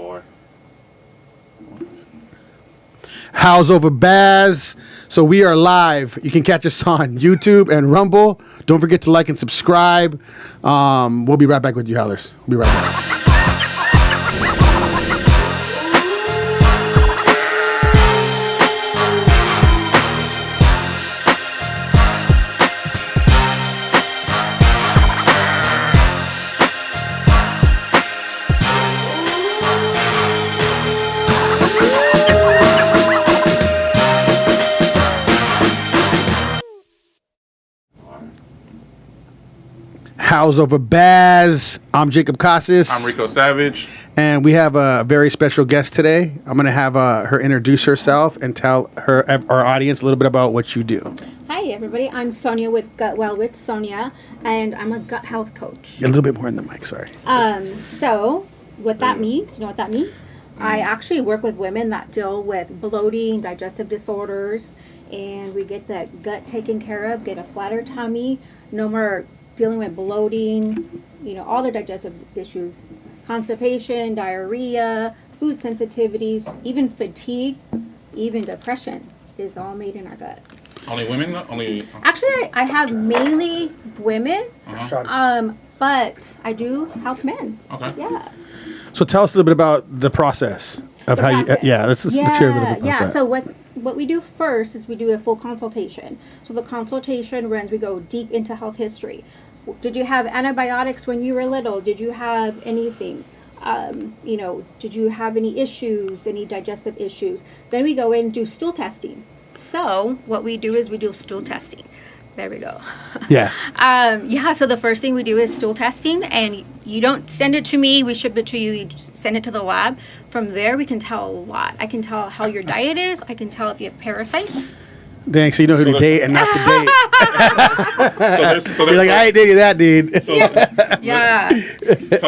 4. Howls over Baaz. So we are live. You can catch us on YouTube and Rumble. Don't forget to like and subscribe. We'll be right back with you, Howlers. We'll be right back. Howls over Baaz. I'm Jacob Casas. I'm Rico Savage. And we have a very special guest today. I'm going to have her introduce herself and tell our audience a little bit about what you do. Hi, everybody. I'm Sonia with Gut Well with Sonia, and I'm a gut health coach. A little bit more in the mic, sorry. So what that means, you know what that means? I actually work with women that deal with bloating, digestive disorders, and we get the gut taken care of, get a flatter tummy, no more dealing with bloating, you know, all the digestive issues, constipation, diarrhea, food sensitivities, even fatigue, even depression is all made in our gut. Only women? Actually, I have mainly women, Uh-huh. but I do help men. Okay. Yeah. So tell us a little bit about the process of how you. Let's hear a little bit about that. So what we do first is we do a full consultation. So the consultation runs. We go deep into health history. Did you have antibiotics when you were little? Did you have anything? Did you have any issues, any digestive issues? Then we go in and do stool testing. So what we do is we do stool testing. There we go. Yeah. So the first thing we do is stool testing, and you don't send it to me, we ship it to you, you just send it to the lab. From there, we can tell a lot. I can tell how your diet is. I can tell if you have parasites. Dang, so you know who to date and not to date. You're like, I ain't dating that dude. So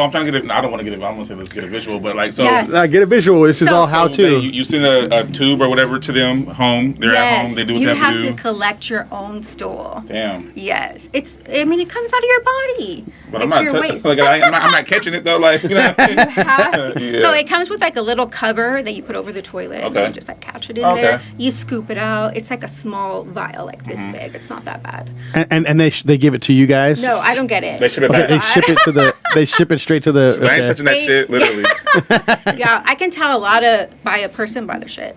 I'm trying to get it. I don't want to get it. I don't want to say let's get a visual, but like, so Yes. Get a visual. This is all how to. You send a tube or whatever to them home. They're at home. They do what you they have to do. to collect your own stool. Damn. Yes, it comes out of your body. But it's your waste. I'm not catching it though. Like, you know. You have to. Yeah. So it comes with like a little cover that you put over the toilet. Okay. You just like catch it in there. You scoop it out. It's like a small vial, like this big. It's not that bad. And they give it to you guys. No, I don't get it. They ship it back. They ship it to the. They ship it straight to the. I ain't touching that shit, literally. Yeah, I can tell by a person by their shit.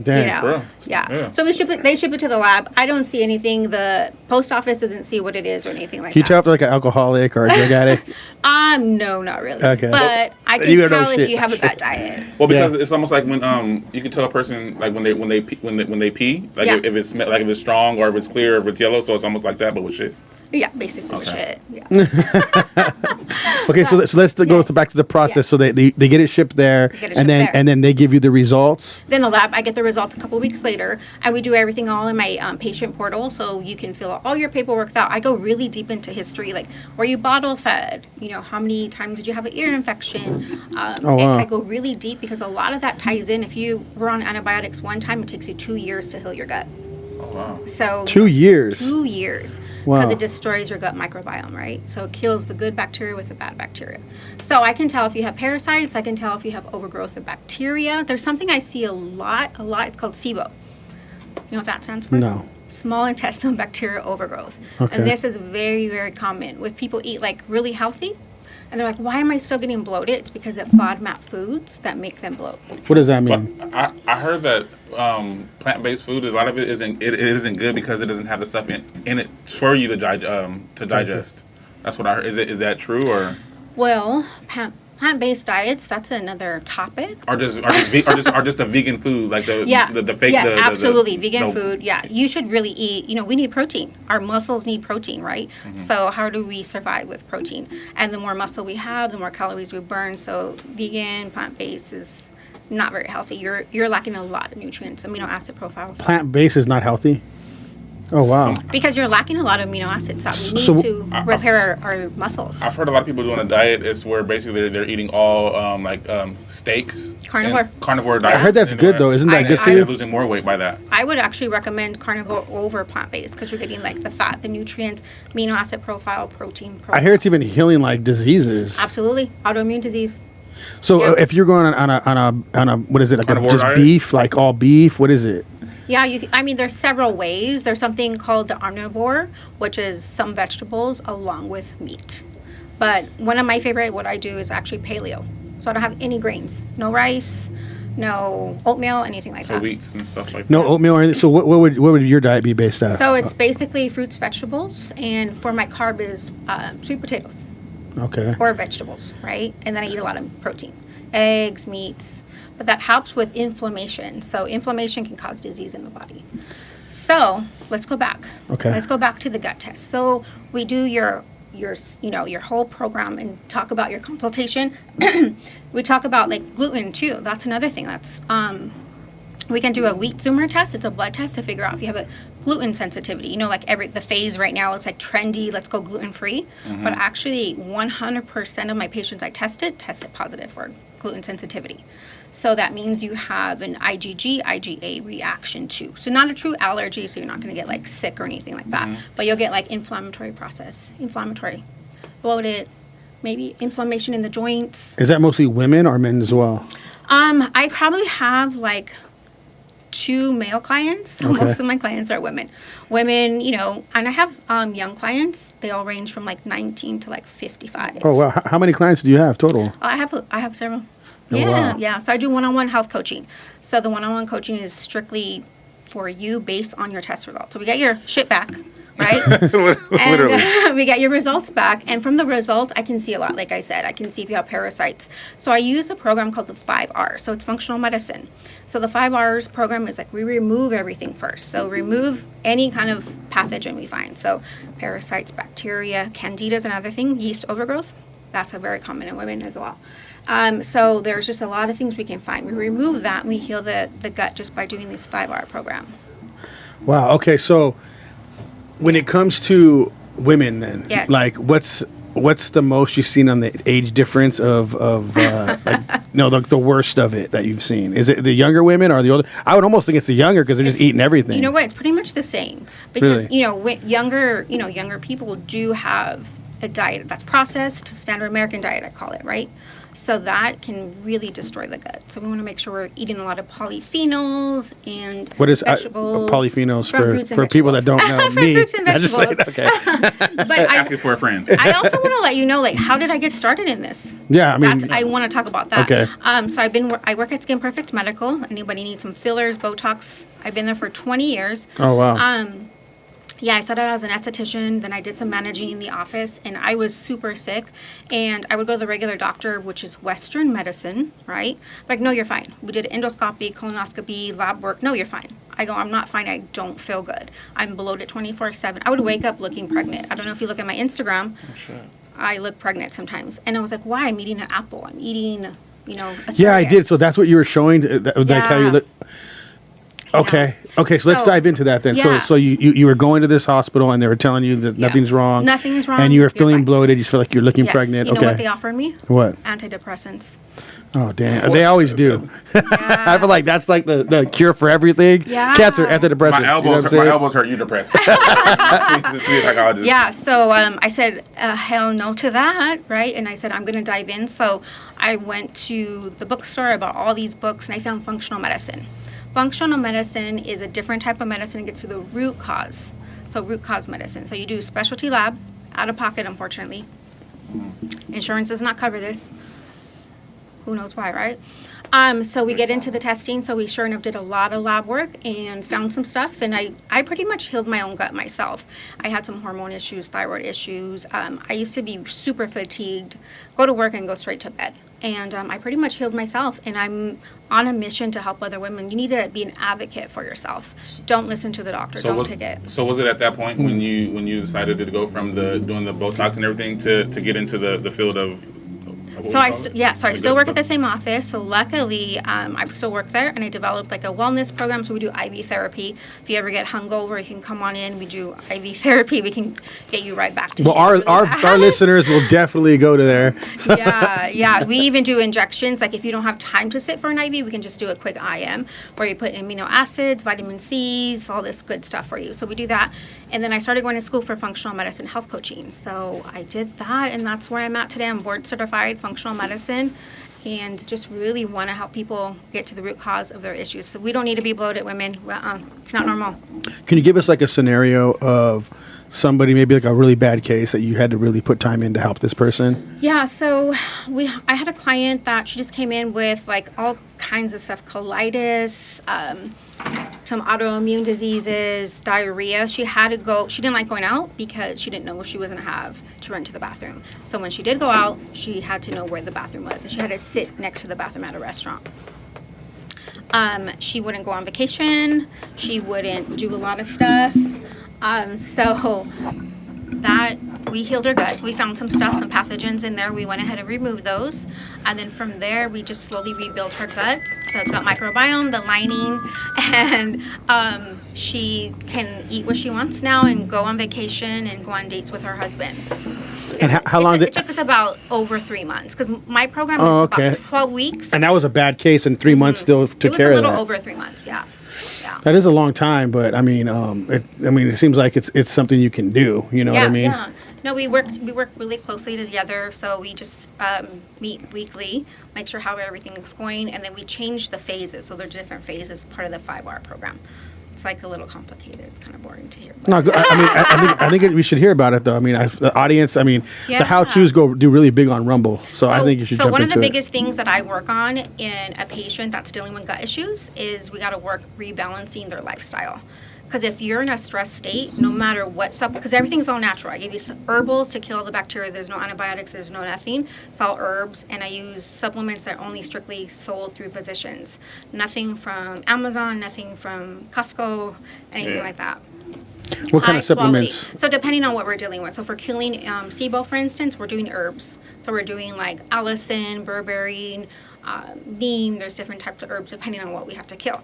Damn. You know? Bro. Yeah. So they ship it to the lab. I don't see anything. The post office doesn't see what it is or anything like Can you that. tell if they're like an alcoholic or a drug addict? No, not really. Okay. But I can tell if you have a bad diet. Well, because it's almost like when you can tell a person like when they pee like if it's strong or if it's clear or if it's yellow, so it's almost like that but with shit. Yeah, basically with shit. Yeah. Okay, so let's go back to the process. Yes. So they get it shipped there, and then they give you the results. Then the lab, I get the results a couple weeks later, and we do everything all in my patient portal, so you can fill out all your paperwork out. I go really deep into history, like were you bottle fed? You know, how many times did you have an ear infection? I go really deep because a lot of that ties in. If you were on antibiotics one time, it takes you 2 years to heal your gut. Wow. So 2 years. 2 years. Wow. Because it destroys your gut microbiome, right? So it kills the good bacteria with the bad bacteria. So I can tell if you have parasites. I can tell if you have overgrowth of bacteria. There's something I see a lot. It's called SIBO. You know what that stands for? No. Small intestinal bacteria overgrowth. Okay. And this is very, very common. When people eat like really healthy, and they're like, why am I still getting bloated? It's because of FODMAP foods that make them bloat. What does that mean? But I heard that plant-based food, a lot of it isn't good because it doesn't have the stuff in it for you to digest. That's what I heard. Is that true or? Well, plant-based diets, that's another topic. Or just a vegan food like the fake. Yeah, absolutely vegan food. Yeah, you should really eat. You know, we need protein. Our muscles need protein, right? Mm-hmm. So how do we survive with protein? And the more muscle we have, the more calories we burn. So vegan, plant-based is not very healthy. You're lacking a lot of nutrients, amino acid profiles. Plant-based is not healthy? Oh, wow. Because you're lacking a lot of amino acids that we need to repair our muscles. I've heard a lot of people doing a diet. It's where basically they're eating all steaks. Carnivore diet. I heard that's good, though. Isn't that good for you? They're losing more weight by that. I would actually recommend carnivore over plant-based because you're getting like the fat, the nutrients, amino acid profile, protein. I hear it's even healing like diseases. Absolutely. Autoimmune disease. So Yeah. if you're going on a what is it, like Carnivore just diet? beef, like all beef? What is it? Yeah, I mean, there's several ways. There's something called the omnivore, which is some vegetables along with meat. But one of my favorite, what I do is actually paleo. So I don't have any grains, no rice, no oatmeal, anything like So that. wheats and stuff like No that. oatmeal or anything. So what would your diet be based on? So it's basically fruits, vegetables, and for my carb is sweet potatoes Okay. or vegetables, right? And then I eat a lot of protein, eggs, meats. But that helps with inflammation. So inflammation can cause disease in the body. So let's go back. Okay. Let's go back to the gut test. So we do your whole program and talk about your consultation. We talk about like gluten too. That's another thing. That's we can do a wheat zoomer test. It's a blood test to figure out if you have a gluten sensitivity. You know, like the phase right now, it's like trendy, let's go gluten free. But actually 100% of my patients I tested positive for gluten sensitivity. So that means you have an IgG, IgA reaction too. So not a true allergy, so you're not going to get like sick or anything like that. But you'll get like inflammatory, bloated, maybe inflammation in the joints. Is that mostly women or men as well? I probably have like 2 male clients. So Okay. most of my clients are women. Women, you know, and I have young clients. They all range from like 19 to like 55. Oh wow. How many clients do you have total? I have several. Oh, Yeah, wow. yeah. So I do one-on-one health coaching. So the one-on-one coaching is strictly for you based on your test results. So we get your shit back, right? And we get your results back. And from the results, I can see a lot. Like I said, I can see if you have parasites. So I use a program called the 5Rs. So it's functional medicine. So the 5Rs program is like we remove everything first. So remove any kind of pathogen we find. So parasites, bacteria, candida is another thing, yeast overgrowth. That's a very common in women as well. So there's just a lot of things we can find. We remove that and we heal the gut just by doing this 5R program. Wow. Okay. So when it comes to women, then, Yes. like, what's the most you've seen on the age difference of like, no, the worst of it that you've seen? Is it the younger women or the older? I would almost think it's the younger because they're just eating everything. You know what? It's pretty much the same because Really? younger people do have a diet that's processed, standard American diet, I call it, right? So that can really destroy the gut. So we want to make sure we're eating a lot of polyphenols and What is vegetables. polyphenols from fruits and for people that don't vegetables. know? From me. fruits and I just vegetables. like- okay. But I Ask it for a friend. I also want to let you know, like, how did I get started in this? Yeah, I mean, I want to talk about that. Okay. So I work at Skin Perfect Medical. Anybody needs some fillers, Botox? I've been there for 20 years. oh wow. Yeah, I started out as an esthetician, then I did some managing in the office, and I was super sick. And I would go to the regular doctor, which is Western medicine, right? Like, no, you're fine. We did endoscopy, colonoscopy, lab work. No, you're fine. I go, I'm not fine. I don't feel good. I'm bloated 24/7. I would wake up looking pregnant. I don't know if you look at my Instagram. I look pregnant sometimes. And I was like, why? I'm eating an apple. I'm eating, asparagus. Yeah, I did. So that's what you were showing. Like how you Yeah. look. Okay. Okay. So let's So, dive into that then. yeah. So you were going to this hospital and they were telling you that Yeah. nothing's wrong. Nothing is wrong. And you were You're feeling fine. bloated. You feel like you're looking Yes. pregnant. You know okay. what they offered me? What? Antidepressants. Oh damn! They always do. I feel like that's like the cure for everything. Yeah. Cancer, antidepressants. My you know elbows, what I'm my saying? elbows hurt. You depressed? To see a psychologist. Yeah, so I said, hell no to that, right? And I said, I'm going to dive in. So I went to the bookstore, I bought all these books, and I found functional medicine. Functional medicine is a different type of medicine. It gets to the root cause. So root cause medicine. So you do specialty lab, out of pocket, unfortunately. Insurance does not cover this. Who knows why, right? So we get into the testing. So we sure enough did a lot of lab work and found some stuff. And I pretty much healed my own gut myself. I had some hormone issues, thyroid issues. I used to be super fatigued, go to work and go straight to bed. And I pretty much healed myself. And I'm on a mission to help other women. You need to be an advocate for yourself. Don't listen to the doctor. Don't take it. So was it at that point when you decided to go from doing the Botox and everything to get into the field of? So I still work at the same office. So luckily, I still work there, and I developed like a wellness program. So we do IV therapy. If you ever get hungover, you can come on in. We do IV therapy. We can get you right back to. Well, shape our really fast. listeners will definitely go to there. Yeah. We even do injections. Like if you don't have time to sit for an IV, we can just do a quick IM where you put amino acids, vitamin C's, all this good stuff for you. So we do that. And then I started going to school for functional medicine health coaching. So I did that, and that's where I'm at today. I'm board certified functional medicine. and just really want to help people get to the root cause of their issues. So we don't need to be bloated women. It's not normal. Can you give us like a scenario of somebody, maybe like a really bad case that you had to really put time in to help this person? Yeah, so I had a client that she just came in with like all kinds of stuff, colitis, some autoimmune diseases, diarrhea. She didn't like going out because she didn't know she was going to have to run to the bathroom. So when she did go out, she had to know where the bathroom was, and she had to sit next to the bathroom at a restaurant. She wouldn't go on vacation. She wouldn't do a lot of stuff. So that we healed her gut. We found some stuff, some pathogens in there. We went ahead and removed those. And then from there, we just slowly rebuilt her gut, the gut microbiome, the lining, and she can eat what she wants now and go on vacation and go on dates with her husband. And how long it took us about over 3 months because my program is about 12 weeks. And that was a bad case, and 3 months still took care of that. It was a little over 3 months, yeah. That is a long time, but I mean, it seems like it's something you can do. You know what I mean? Yeah. No, we work really closely together. So we just meet weekly, make sure how everything is going, and then we change the phases. So there's different phases, part of the 5-hour program. It's like a little complicated. It's kind of boring to hear. No, I think we should hear about it though. I mean, the audience. I mean, the how-tos do really big on Rumble, so I think you should. So jump one of the into biggest things that I work on in a patient that's dealing with gut issues is we got to work rebalancing their lifestyle. Because if you're in a stress state, no matter what because everything's all natural. I give you some herbals to kill the bacteria. There's no antibiotics. There's no nothing. It's all herbs, and I use supplements that are only strictly sold through physicians. Nothing from Amazon. Nothing from Costco. Anything like that. What kind of supplements? Quality. So depending on what we're dealing with. So for killing SIBO, for instance, we're doing herbs. So we're doing like allicin, berberine, neem. There's different types of herbs depending on what we have to kill.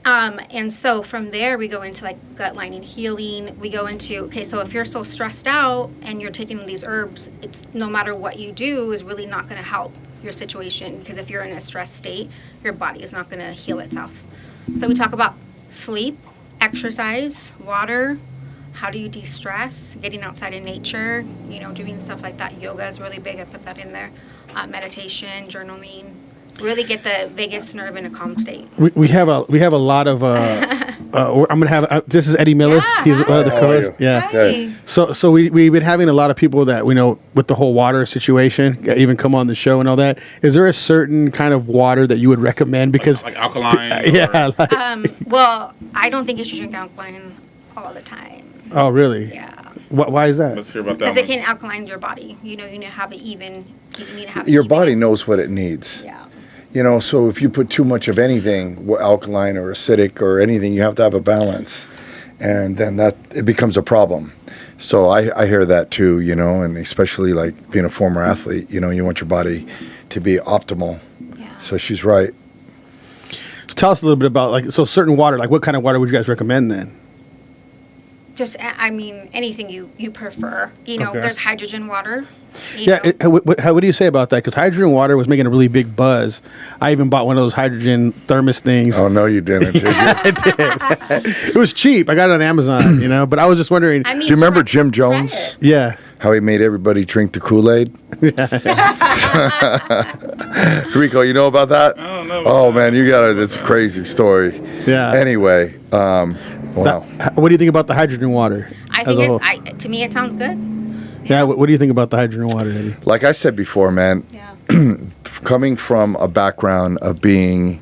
And so from there, we go into like gut lining healing. We go into, so if you're so stressed out and you're taking these herbs, it's no matter what you do is really not going to help your situation, because if you're in a stress state, your body is not going to heal itself. So we talk about sleep, exercise, water, how do you de-stress, getting outside in nature, doing stuff like that. Yoga is really big. I put that in there. Meditation, journaling. Really get the vagus nerve in a calm state. We have a lot of. I'm gonna have. This is Eddie Millis. Yeah, He's one of the co-hosts. Yeah. Hi. So we've been having a lot of people that we know with the whole water situation even come on the show and all that. Is there a certain kind of water that you would recommend? Because like alkaline. Yeah. Well, I don't think you should drink alkaline all the time. Oh, really? Yeah. Why is that? Let's hear about that. Because it can alkaline your body. You need to have it even. You need to have Your body evenness. knows what it needs. Yeah. So if you put too much of anything, alkaline or acidic or anything, you have to have a balance, and then it becomes a problem. So I hear that too, and especially like being a former athlete, you want your body to be optimal. Yeah. So she's right. So tell us a little bit about certain water. Like what kind of water would you guys recommend then? Just, anything you prefer. Okay. There's hydrogen water. What do you say about that? Because hydrogen water was making a really big buzz. I even bought one of those hydrogen thermos things. Oh, no, you didn't, did you? I did. It was cheap. I got it on Amazon, but I was just wondering. Do you remember Jim Jones? Yeah. How he made everybody drink the Kool-Aid? Rico, you know about that? I don't know. Oh, man, you got it. It's a crazy story. Yeah. Anyway, wow. What do you think about the hydrogen water? I think to me it sounds good. Yeah. What do you think about the hydrogen water, Eddie? Like I said before, man, Yeah. coming from a background of being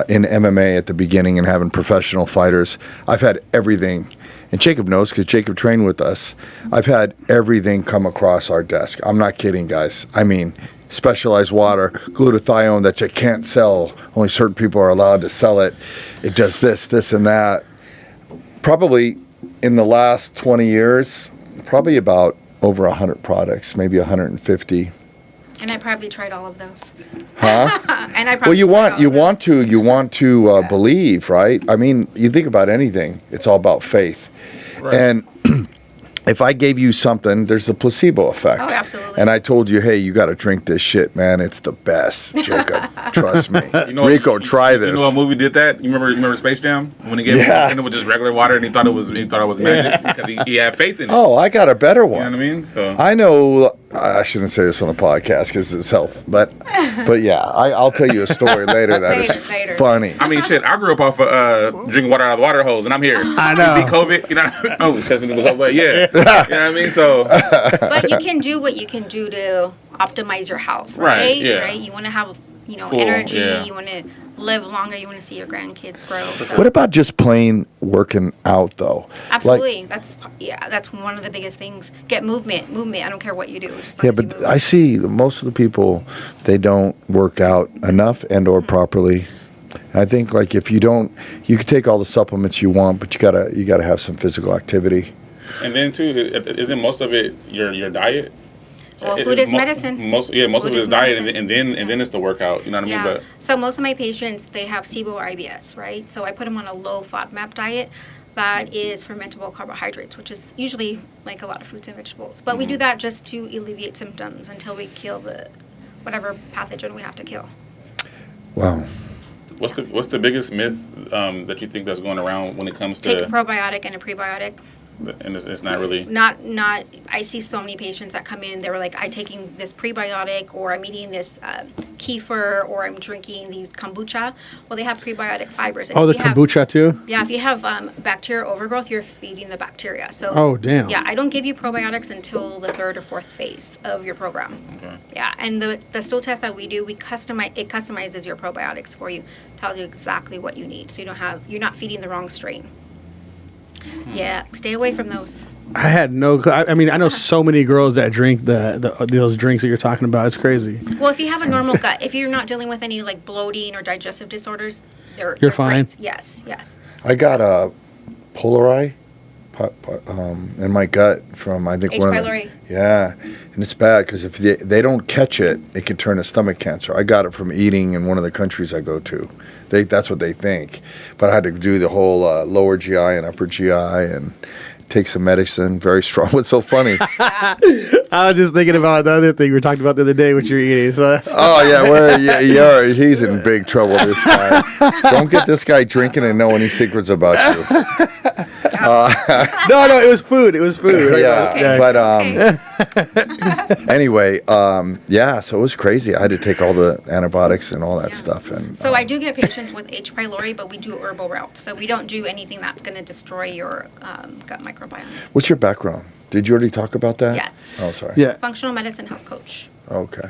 in MMA at the beginning and having professional fighters, I've had everything. And Jacob knows because Jacob trained with us. I've had everything come across our desk. I'm not kidding, guys. I mean, specialized water, glutathione that you can't sell. Only certain people are allowed to sell it. It does this, and that. Probably in the last 20 years, probably about over 100 products, maybe 150. And I probably tried all of those. Huh? And I Well, probably you tried all of those. you want to believe, right? I mean, you think about anything, it's all about faith. Right. And if I gave you something, there's a placebo effect. Oh, absolutely. And I told you, hey, you got to drink this shit, man. It's the best, Jacob. Trust me. Rico, try this. You know what movie did that? You remember Space Jam when he gave it was just regular water and he thought it was magic because he had faith in it. Oh, I got a better one. You know what I mean? So I know I shouldn't say this on the podcast because it's health, but yeah, I'll tell you a story later that is Later. funny. I mean, shit. I grew up off of drinking water out of the water hose, and I'm here. I know. Beat COVID, you know. Oh, testing the COVID, yeah. You know what I mean? So, But you can do what you can do to optimize your health, right? Right, yeah. Right. You want to have, you know, Full, energy. yeah. You want to live longer. You want to see your grandkids grow. So. What about just plain working out though? Absolutely. That's one of the biggest things. Get movement. I don't care what you do. Just Yeah, as long as but you move. I see most of the people, they don't work out enough and or properly. I think like if you don't, you can take all the supplements you want, but you gotta have some physical activity. and then too, isn't most of it your diet? Well, food is medicine. Most of Food it is is diet, medicine. and then it's the workout. You know what I mean? Yeah. But So most of my patients, they have SIBO or IBS, right? So I put them on a low FODMAP diet that is fermentable carbohydrates, which is usually like a lot of fruits and vegetables. But we do that just to alleviate symptoms until we kill the whatever pathogen we have to kill. Wow. what's the biggest myth that you think that's going around when it comes Take a to, probiotic and a prebiotic. and it's not really. Not. I see so many patients that come in. They were like, "I'm taking this prebiotic, or I'm eating this kefir, or I'm drinking these kombucha." Well, they have prebiotic fibers. And Oh, the if you have- kombucha too. Yeah, if you have bacterial overgrowth, you're feeding the bacteria. So. Oh, damn. Yeah, I don't give you probiotics until the third or fourth phase of your program. Okay. Yeah, and the stool test that we do, it customizes your probiotics for you, tells you exactly what you need, so you're not feeding the wrong strain. Yeah, stay away from those. I had no. I mean, I know so many girls that drink those drinks that you're talking about. It's crazy. Well, if you have a normal gut, if you're not dealing with any like bloating or digestive disorders, You're they're fine. great. Yes. I got a Polarai in my gut from I think H. one of pylori. the, yeah, and it's bad because if they don't catch it, it can turn to stomach cancer. I got it from eating in one of the countries I go to. That's what they think, but I had to do the whole lower GI and upper GI and take some medicine. Very strong. What's so funny? I was just thinking about the other thing we were talking about the other day, what you're eating. So that's Oh yeah, he's in big trouble. This guy. Don't get this guy drinking and know any secrets about you. no, it was food. It was food. Yeah, Okay. but Okay. anyway, yeah. So it was crazy. I had to take all the antibiotics and all that Yeah. stuff. And So I do get patients with H. pylori, but we do herbal route. So we don't do anything that's going to destroy your gut microbiome. what's your background? Did you already talk about that? Yes. Oh, sorry. Yeah. Functional medicine health coach. Okay.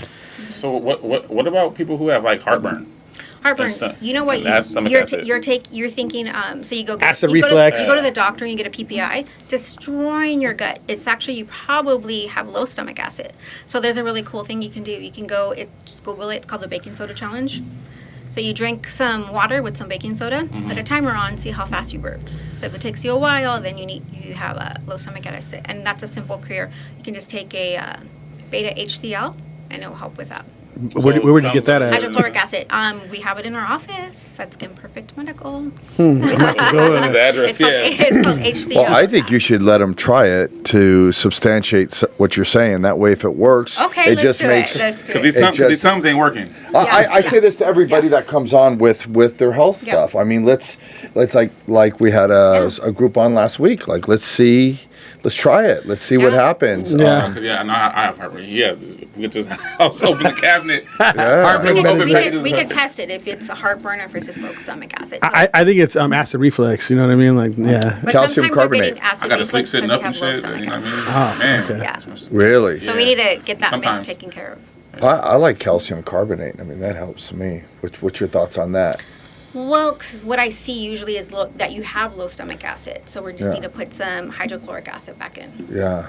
So what about people who have like heartburn? Heartburn. That's the- You know what? that's stomach You're acid. you're thinking. So you go get Acid you reflux. You go to the doctor and you get a PPI, destroying your gut. It's actually you probably have low stomach acid. So there's a really cool thing you can do. You can go. Just Google it. It's called the baking soda challenge. So you drink some water with some baking soda, put a timer on, see how fast you burp. So if it takes you a while, then you have a low stomach acid, and that's a simple cure. You can just take a beta HCl, and it will help with that. Where would you get that at? Hydrochloric acid. We have it in our office at Skin Perfect Medical. The address, It's called, yeah. it's called HCl. Well, I think you should let them try it to substantiate what you're saying. That way, if it works, Okay, it let's just do makes. it. Let's do Because it. these Tums ain't working. I say this to everybody Yeah. that comes on with their health Yeah. stuff. I mean, let's like we had a group on last week. Like, let's try it. Let's see what Yeah. happens. Yeah. Because I know I have heartburn. Yeah, we could just I'll open the cabinet. Heartburn We medicine. could test it if it's a heartburn or if it's just low stomach acid. So- I think it's acid reflux. You know what I mean? Like, yeah. but calcium sometimes carbonate. they're getting acid I gotta sleep reflux sitting because they up and have low shit. stomach You know what I acid. mean? Oh, Man. Yeah. Really? So we need to get that myth Sometimes. taken care of. I like calcium carbonate. I mean, that helps me. What's your thoughts on that? Well, 'cause what I see usually is that you have low stomach acid, so we just Yeah. need to put some hydrochloric acid back in, Yeah.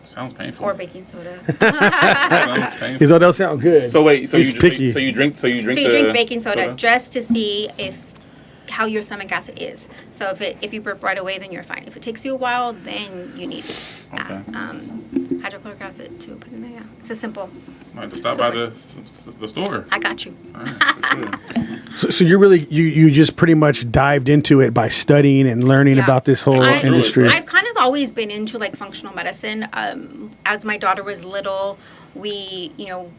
Sounds painful. or baking soda. Sounds painful. Because those sound good. So wait, He's picky. so you drink So you the drink baking soda just to see how your stomach acid is. So if you burp right away, then you're fine. If it takes you a while, then you need hydrochloric acid to put in there. Yeah, it's a simple. I have to stop by the store. I got you. All right, So you really you just pretty much dived into it by studying and learning Yeah. about this whole industry. I've kind of always been into like functional medicine. As my daughter was little, we,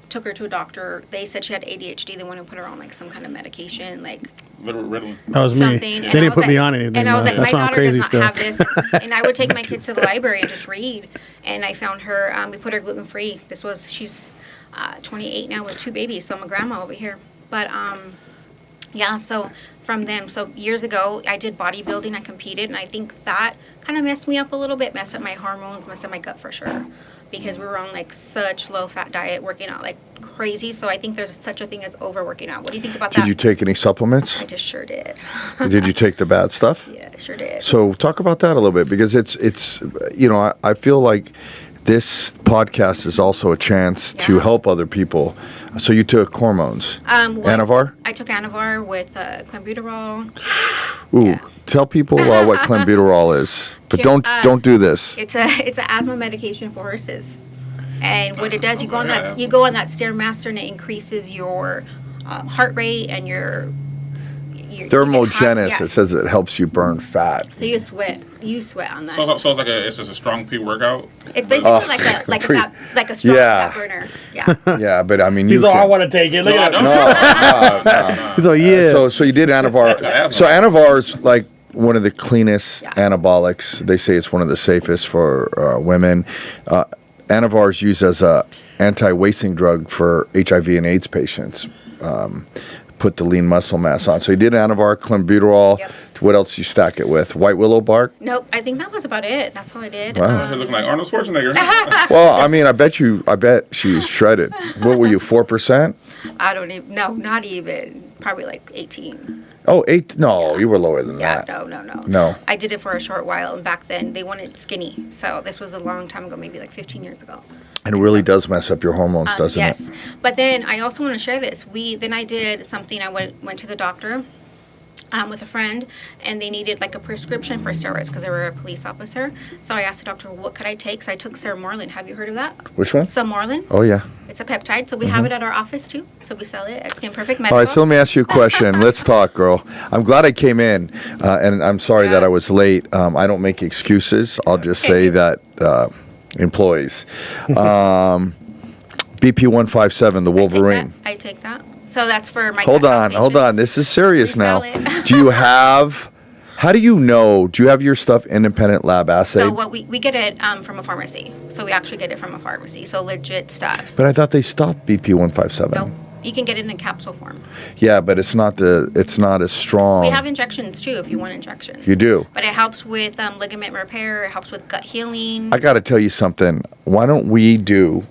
took her to a doctor. They said she had ADHD. They wanted to put her on like some kind of medication, like Ritalin. That was me. something. They And I didn't was put me like- on anything. And I was like, That my sounds daughter does crazy not still. have this. And I would take my kids to the library and just read. And I found her, we put her gluten free. She's 28 now with 2 babies. So I'm a grandma over here. But, yeah, so from them. So years ago, I did bodybuilding. I competed. And I think that kind of messed me up a little bit, messed up my hormones, messed up my gut for sure. Because we were on like such low fat diet, working out like crazy. So I think there's such a thing as overworking out. What do you think about that? Did you take any supplements? I just sure did. Did you take the bad stuff? Yeah, sure did. So talk about that a little bit, because it's I feel like this podcast is also a chance to Yeah. help other people. So you took hormones. Anavar? I took Anavar with clenbuterol. Ooh, Yeah. tell people what clenbuterol is, but Here, don't do this. It's an asthma medication for horses, and what it does, you go on that stairmaster, and it increases your heart rate and your you get Thermogenesis. hot- It says it helps you burn fat. So you sweat on that. So it's like it's just a strong pre-workout. It's basically like a strong Yeah. fat burner. Yeah. Yeah, but I mean, He's you all, I can- want to take it. Look No, I at don't. him. He's all, yeah. So you did Anavar. asthma. So Anavar is like one of the cleanest Yeah. anabolics. They say it's one of the safest for women. Anavar is used as a anti-wasting drug for HIV and AIDS patients. Put the lean muscle mass on. So you did Anavar, clenbuterol. Yep. What else you stack it with? White willow bark? Nope. I think that was about it. That's all I did. Wow. You're looking like Arnold Schwarzenegger. Well, I mean, I bet she was shredded. What were you, 4%? I don't even. No, not even. Probably like 18. Oh, 8? No, you were lower than Yeah. that. No. No. I did it for a short while, and back then they wanted skinny. So this was a long time ago, maybe like 15 years ago. And it really does mess up your hormones, doesn't Yes, it? but then I also want to share this. Then I did something. I went to the doctor with a friend, and they needed like a prescription for steroids because they were a police officer. So I asked the doctor, what could I take? So I took Sermorelin. Have you heard of that? Which one? Sermorelin. Oh, yeah. It's a peptide, so we have it at our office too. So we sell it at Skin Perfect All Medical. right, so let me ask you a question. Let's talk, girl. I'm glad I came in, and I'm sorry that I was late. I don't make excuses. I'll just say that employees. BP 157, the Wolverine. I take that. So that's for my. Hold gut health on. patients. This is serious We now. sell it. Do you have? How do you know? Do you have your stuff independent lab assay? So what we get it from a pharmacy. So we actually get it from a pharmacy. So legit stuff. But I thought they stopped BP 157. No, you can get it in capsule form. Yeah, but it's not as strong. We have injections too if you want injections. You do? But it helps with ligament repair. It helps with gut healing. I got to tell you something. Why don't we do?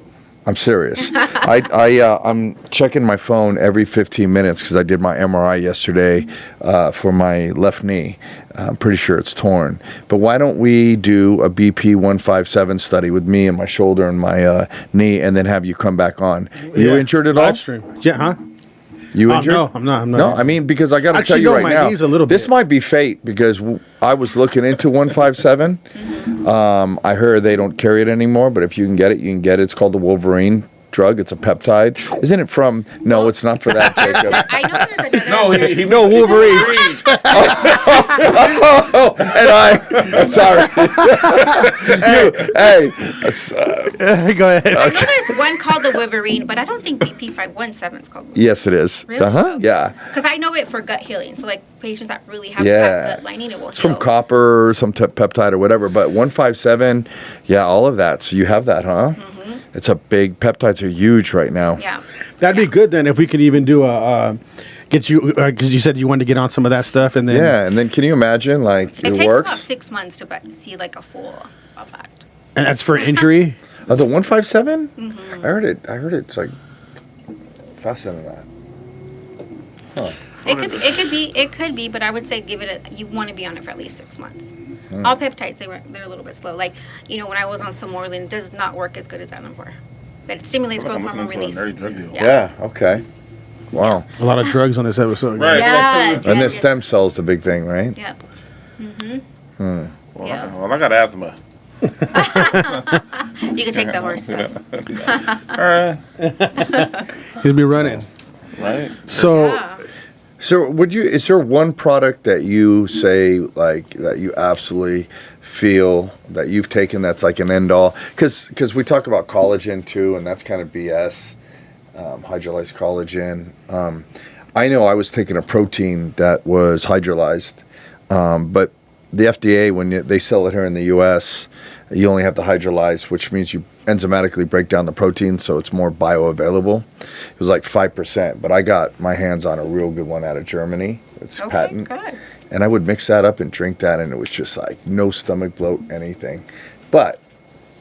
I'm serious. I'm checking my phone every 15 minutes because I did my MRI yesterday for my left knee. I'm pretty sure it's torn. But why don't we do a BP 157 study with me and my shoulder and my knee, and then have you come back on? You injured at all? Live stream. Yeah, huh? You injured? No, I'm not. No, I mean, because I got to tell Actually, you no, right my now, knee's a little this bit. might be fate because I was looking into 157. I heard they don't carry it anymore, but if you can get it, you can get it. It's called the Wolverine drug. It's a peptide. Isn't it from? No, it's not for that, Jacob. I know there's another. No, he No, Wolverine. And sorry. Go ahead. I know there's one called the Wolverine, but I don't think BP 517 is called Wolverine. Yes, it is. Really? Yeah. Because I know it for gut healing. So like patients that really have Yeah. bad gut lining, it will It's heal. from copper or some peptide or whatever, but 157, yeah, all of that. So you have that, huh? It's a big, peptides are huge right now. Yeah. That'd be good then if we could even do get you, because you said you wanted to get on some of that stuff, and then Yeah, and then can you imagine, like, It it takes works? about 6 months to see like a full effect. and that's for injury. Oh, the 157? Mm-hmm. I heard it's like faster than that. It could be, but I would say you want to be on it for at least 6 months. All peptides, they're a little bit slow. Like, when I was on Sermorelin, it does not work as good as Anavar. But it stimulates I'm growth hormone listening to a release. nerdy drug deal. Yeah. Okay. Wow. A lot of drugs on this episode. Right. Yes, And then yes, stem cells the big thing, right? yes. Well, Yeah. I got asthma. You can take the horse stuff. All right. He'll be running. Right. So Yeah. So is there one product that you say like that you absolutely feel that you've taken that's like an end all? Because we talk about collagen too, and that's kind of BS. Hydrolyzed collagen. I know I was taking a protein that was hydrolyzed, but the FDA, when they sell it here in the U.S., you only have the hydrolyzed, which means you enzymatically break down the protein, so it's more bioavailable. It was like 5%, but I got my hands on a real good one out of Germany. It's patent. Good. And I would mix that up and drink that, and it was just like no stomach bloat, anything. But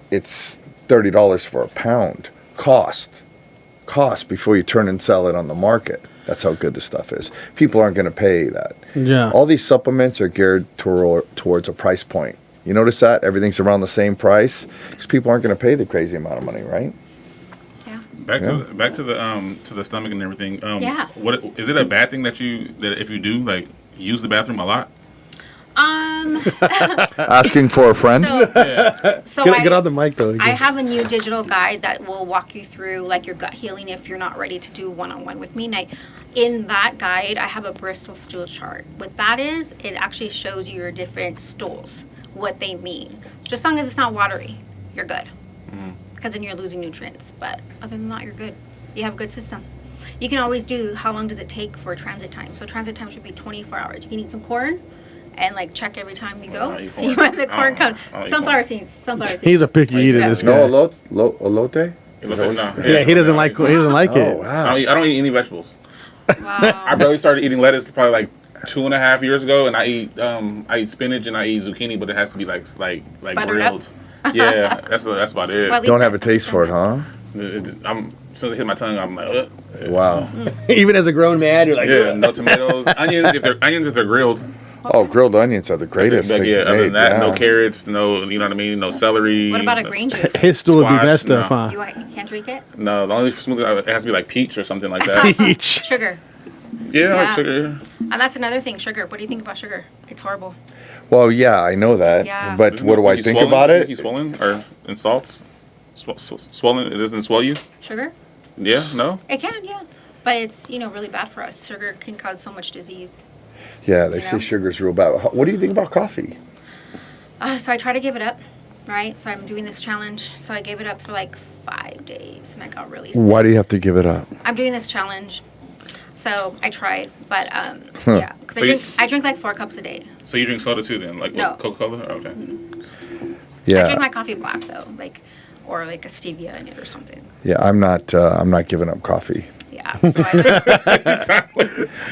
it's $30 for a pound cost before you turn and sell it on the market. That's how good the stuff is. People aren't going to pay that. Yeah. All these supplements are geared towards a price point. You notice that? Everything's around the same price because people aren't going to pay the crazy amount of money, right? Yeah. Back to the stomach and everything. Yeah. What is it a bad thing that if you do like use the bathroom a lot? Asking for a friend? So Get on the mic though. I have a new digital guide that will walk you through like your gut healing if you're not ready to do one-on-one with me. And in that guide, I have a Bristol stool chart. What that is, it actually shows you your different stools, what they mean. Just as long as it's not watery, you're good. Because then you're losing nutrients. But other than that, you're good. You have a good system. You can always do how long does it take for transit time. So transit time should be 24 hours. You can eat some corn and like check every time you go. See when the corn comes. Sunflower seeds. He's a picky eater. This guy. No elote? Yeah, he doesn't like it. Oh, wow. I don't eat any vegetables. Wow. I barely started eating lettuce probably like 2.5 years ago, and I eat spinach and I eat zucchini, but it has to be like Buttered grilled. Yeah, that's about it. Well, at least Don't have a taste for it, huh? As soon as it hit my tongue, I'm like, ugh. Wow. Even as a grown man, you're like, Yeah, no tomatoes, onions if they're grilled. Oh, grilled onions are the greatest But thing yeah, other made. than that, Yeah. no carrots, no, you know what I mean, no celery. What about a green juice? his stool would be Squash, best stuff, no. huh? You can't drink it? No, the only smoothie it has to be like peach or something like that. Peach. Sugar. Yeah, I like Yeah. sugar. And that's another thing, sugar. What do you think about sugar? It's horrible. Well, yeah, I know that. Yeah. But what do I think about it? He's swollen or in salts? Swollen? It doesn't swell you? Sugar? Yeah, no? It can, yeah. But it's, really bad for us. Sugar can cause so much disease. Yeah, they You say know? sugar's real bad. What do you think about coffee? So I try to give it up, right? So I'm doing this challenge. So I gave it up for like 5 days and I got really sick. Why do you have to give it up? I'm doing this challenge. So I tried, but yeah. Because So I drink like 4 cups a day. So you drink soda too then? Like No. what, Coca-Cola? Okay. I drink Yeah, my coffee black though, or like a stevia in it or something. yeah. I'm not giving up coffee. Yeah. So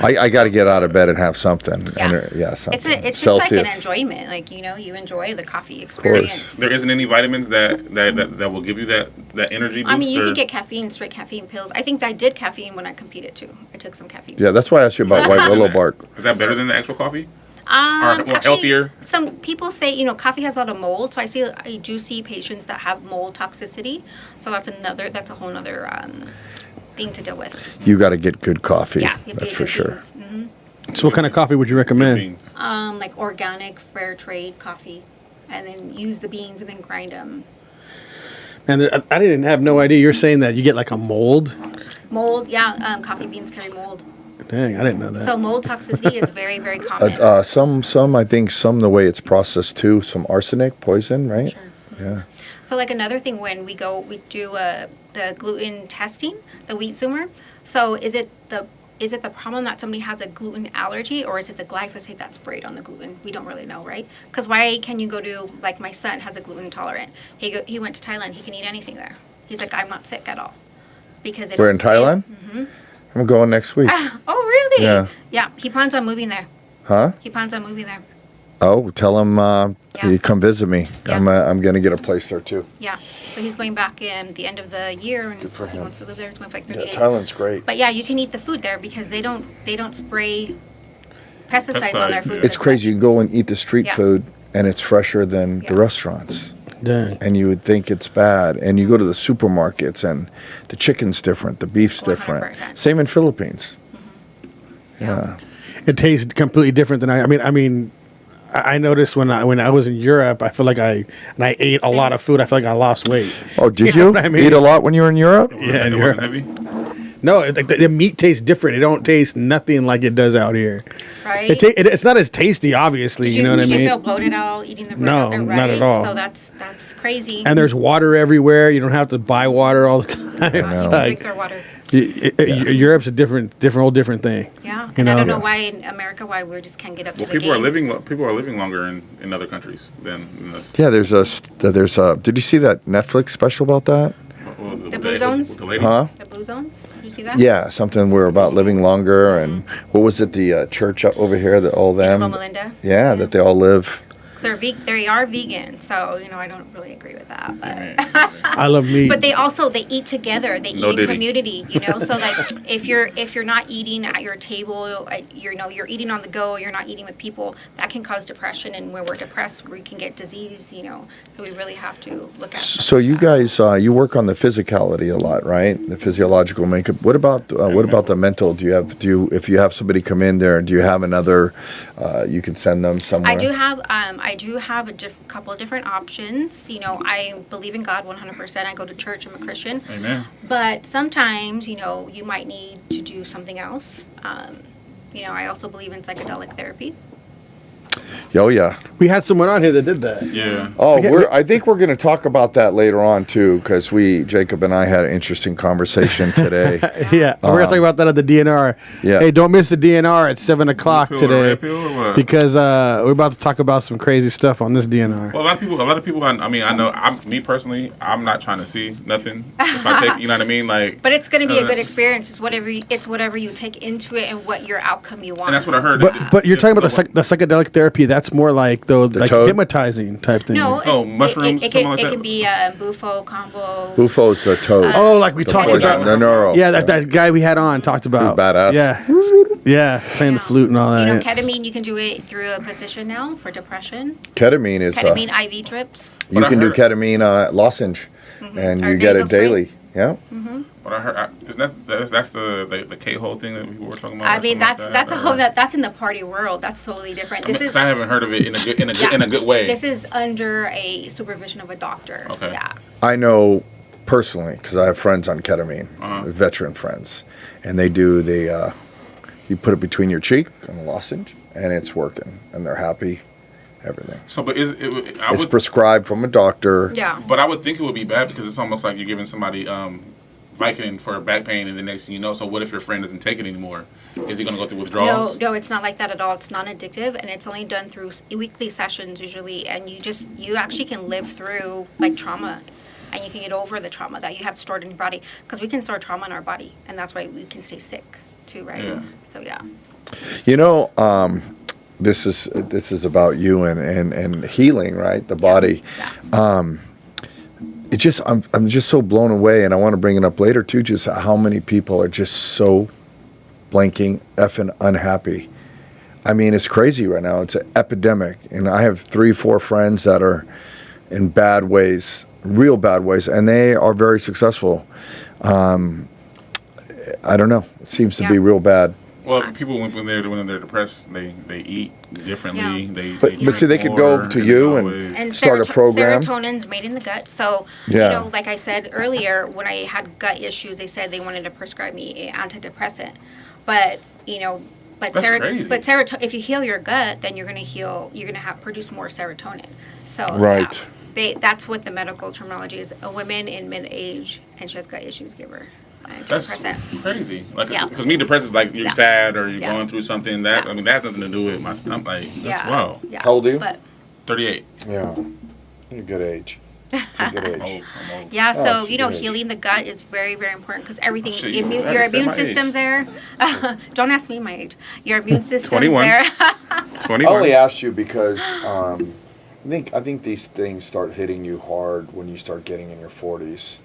I got to get out of bed and have something. Yeah. Something. it's just like an Celsius. enjoyment. Like, you enjoy the coffee experience. There isn't any vitamins that will give you that energy boost? I mean, you or? can get caffeine, straight caffeine pills. I think I did caffeine when I competed too. I took some caffeine. Yeah, that's why I asked you about white willow bark. Is that better than the actual coffee? Or Actually, healthier? Some people say, coffee has a lot of mold. So I do see patients that have mold toxicity. So that's a whole nother thing to deal with. You got to get good coffee. Yeah, you have to that's get for good sure. beans. So, what kind of coffee would you recommend? Beans. Like organic, fair trade coffee, and then use the beans and then grind them. And I didn't have no idea. You're saying that you get like a mold? Mold, yeah. Coffee beans carry mold. Dang, I didn't know that. So mold toxicity is very, very common. Some I think the way it's processed too. Some arsenic, poison, right? Sure. Yeah. So like another thing when we do the gluten testing, the wheat zoomer. So is it the problem that somebody has a gluten allergy, or is it the glyphosate that's sprayed on the gluten? We don't really know, right? Because why can you go to, like my son has a gluten intolerant. He went to Thailand. He can eat anything there. He's like, I'm not sick at all. Because We're in Thailand? Mm-hmm. I'm going next week. Oh, really? Yeah. Yeah, he plans on moving there. Huh? He plans on moving there. Oh, tell him you come visit me. Yeah. I'm going to get a place there too. Yeah. So he's going back in the end of the year, and Good for he him. wants to live there. He's going for like 30 Yeah, days. Thailand's great. But yeah, you can eat the food there because they don't spray pesticides on their Pesticides, food. yeah. It's as crazy. You much. can go and eat the street Yeah. food, and it's fresher than the Yeah. restaurants. Dang. And you would think it's bad. And you go to the supermarkets, and the chicken's different, the beef's different. 100%. Same in Philippines. Yeah. It tastes completely different than I mean, I noticed when I was in Europe, I feel like I ate a lot of food. I feel like I lost weight. Oh, did You know you what I mean? eat a lot when you were in Europe? Yeah, in It Europe. wasn't heavy? No, the meat tastes different. It don't taste nothing like it does out here. Right? It's not as tasty, obviously. Did you know what I did mean? you feel bloated out eating the bread No, out there? Right? not at all. So that's crazy. And there's water everywhere. You don't have to buy water all the time. It's like- Drink their water. Europe's a whole different thing. Yeah, You and I know? don't know why in America we just can't get up to Well, the game. people are living longer in other countries than in us. Yeah, there's a. Did you see that Netflix special about that? The Blue Zones? With the lady? Huh? The Blue Zones? Did you see that? Yeah, something we're about living longer, and what was it? The church up over here that all them. Loma Linda. Yeah, that they all live. They are vegan, so I don't really agree with that. But I love meat. but they eat together. They No eat in diddy. community. So like if you're not eating at your table, you're eating on the go. You're not eating with people. That can cause depression, and when we're depressed, we can get disease. So we really have to look at. So you guys, you work on the physicality a lot, right? The physiological makeup. What about the mental? If you have somebody come in there, do you have another? You can send them somewhere. I do have couple of different options. I believe in God 100%. I go to church. I'm a Christian. Amen. But sometimes, you might need to do something else. I also believe in psychedelic therapy. Oh yeah. we had someone on here that did that. Yeah. Oh, I think we're going to talk about that later on too, because Jacob and I had an interesting conversation today. Yeah, we're gonna talk about that at the DNR. Yeah. Hey, don't miss the DNR at 7:00 Blue pill or today red pill or what? because we're about to talk about some crazy stuff on this DNR. Well, a lot of people. I know. Me personally, I'm not trying to see nothing. If I take, you know what I mean, like. But it's going to be a good experience. It's whatever you take into it and what your outcome you want. And that's what I heard. But you're talking about the psychedelic therapy. That's more like like toad? hypnotizing type thing. No, mushrooms, It something like can that? be a bufo combo. Bufo's the toad. Oh, like we The talked poison, about. the neuro. Yeah, that guy we had on talked about. Badass. Yeah, playing the flute and all that. yeah. Ketamine, you can do it through a physician now for depression. Ketamine is. Ketamine IV drips. You But I can do heard- ketamine lozenge, and Or you get nasal it spray. daily. Yeah. But I heard, isn't that's the K hole thing that people were talking about? I or mean, something like that's a or- whole that's in the party world. That's totally different. This 'cause I haven't heard of it in a good way. This is under a supervision of a doctor. Okay. Yeah. I know personally because I have friends on ketamine, veteran friends, and they do you put it between your cheek on a lozenge, and it's working, and they're happy, everything. So, but It's prescribed from a doctor. Yeah. But I would think it would be bad because it's almost like you're giving somebody Vicodin for back pain, and the next thing you know, so what if your friend doesn't take it anymore? Is he going to go through withdrawals? No, it's not like that at all. It's non-addictive, and it's only done through weekly sessions usually. And you actually can live through like trauma, and you can get over the trauma that you have stored in your body because we can store trauma in our body, and that's why we can stay sick too, right? Yeah. So yeah. You know, this is about you and healing, right? The body. Yeah. I'm just so blown away, and I want to bring it up later too. Just how many people are just so blanking effing unhappy. I mean, it's crazy right now. It's an epidemic, and I have 3-4 friends that are in bad ways, real bad ways, and they are very successful. I don't know. It seems to be Yeah. real bad. Well, people when they're depressed, they eat differently. Yeah. But see, they could go to you and- And Start a program. Serotonin's made in the gut. So, Yeah. like I said earlier, when I had gut issues, they said they wanted to prescribe me an antidepressant. But, That's crazy. but if you heal your gut, then you're going to produce more serotonin. So, Right. that's what the medical terminology is. A woman in mid-age and she has gut issues, give her That's antidepressant. crazy. Like, Yeah. because me, depressed is like you're Yeah. sad or you're Yeah. going through something. Yeah. That has nothing to do with my stomach. Like, that's Yeah. wow. Yeah. How old are you? But, 38. Yeah, you're a good age. It's a good I'm age. old. yeah, so it's good. healing the gut is very, very important because everything, Shit, you your just said immune my age. system's there. Don't ask me my age. Your immune system's 21. there. 21. I only asked you because I think these things start hitting you hard when you start getting in your 40s.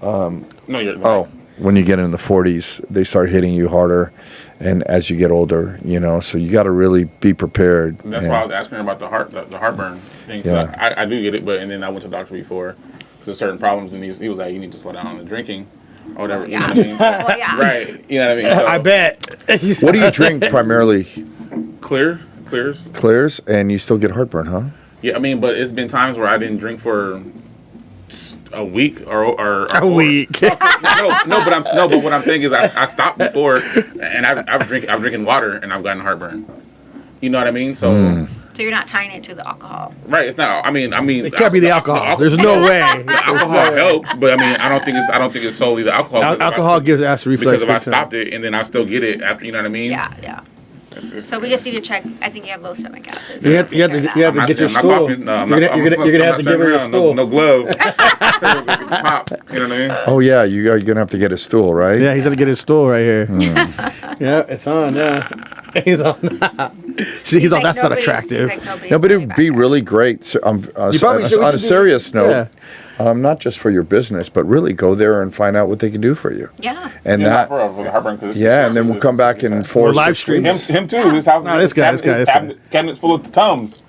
No, you're right. Oh, when you get in the 40s, they start hitting you harder, and as you get older, so you got to really be prepared. That's and- why I was asking her about the heartburn thing. 'Cause Yeah. I do get it, and then I went to the doctor before because of certain problems, and he was like, "You need to slow down on the drinking, or whatever." You know what I mean? So- Well, yeah. Right. You know what I mean? So, I bet. What do you drink primarily? clears. Clears, and you still get heartburn, huh? Yeah, I mean, but it's been times where I didn't drink for a week or A week. no, but what I'm saying is I stopped before, and I've drinking water and I've gotten heartburn. You know what I mean? So. So you're not tying it to the alcohol. Right, it's not. I mean, It can't be the alcohol. There's no way. The alcohol helps, but I mean, I don't think it's solely the alcohol. Alcohol gives acid reflux. Because if I stopped it and then I still get it after, you know what I mean? Yeah. So we just need to check. I think you have low stomach acid. You have to get your stool. Coughing. No, You're gonna have to give her your stool. No glove. Pop. You know what I mean? Oh yeah, you're gonna have to get a stool, right? Yeah, he's gonna get his stool right here. Yeah, it's on. Yeah, he's on. He's on. That's not attractive. No, but it would be really great. So, on a serious note, not just for your business, but really go there and find out what they can do for you. Yeah. And not for the heartburn. And then we'll come back in 4 live stream. Him too. His house. No, this guy. Cabinet's full of Tums.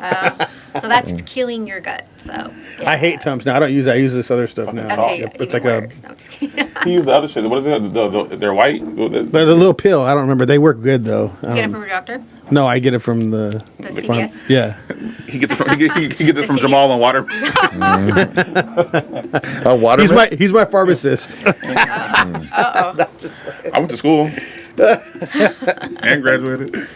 So that's killing your gut. So yeah. I hate Tums now. I don't use that. I use this other stuff now. Okay, It's like worse. No, I'm just kidding. He used the other shit. What is it? They're white. the little pill. I don't remember. They work good though. You get it from your doctor? No, I get it from the CVS? Yeah. He gets it from Jamal and Water. Waterman? He's my pharmacist. Uh-oh. I went to school and graduated.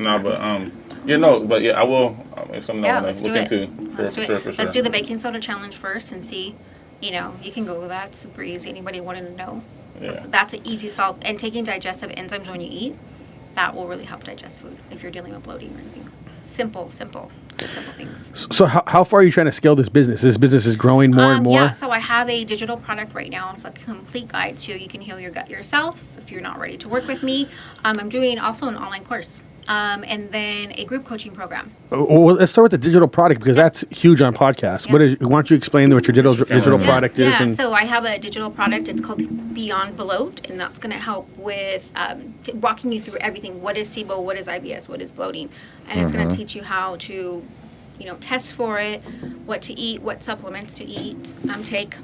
No, but I will. It's something I want let's to do look it. into. Let's do it. For Let's sure. do the baking soda challenge first and see. You can Google that. It's super easy. Anybody wanting to know? Yeah. That's an easy solve. And taking digestive enzymes when you eat, that will really help digest food if you're dealing with bloating or anything. Simple things. So how far are you trying to scale this business? This business is growing more and more? Yeah, so I have a digital product right now. It's a complete guide to you can heal your gut yourself if you're not ready to work with me. I'm doing also an online course. And then a group coaching program. Well, let's start with the digital product because that's huge on podcasts. Yeah. Why don't you explain what your digital product is? Yeah, so I have a digital product. It's called Beyond Bloat, and that's going to help with walking you through everything. What is SIBO? What is IBS? What is bloating? And it's going to teach you how to, test for it, what to eat, what supplements to eat, take.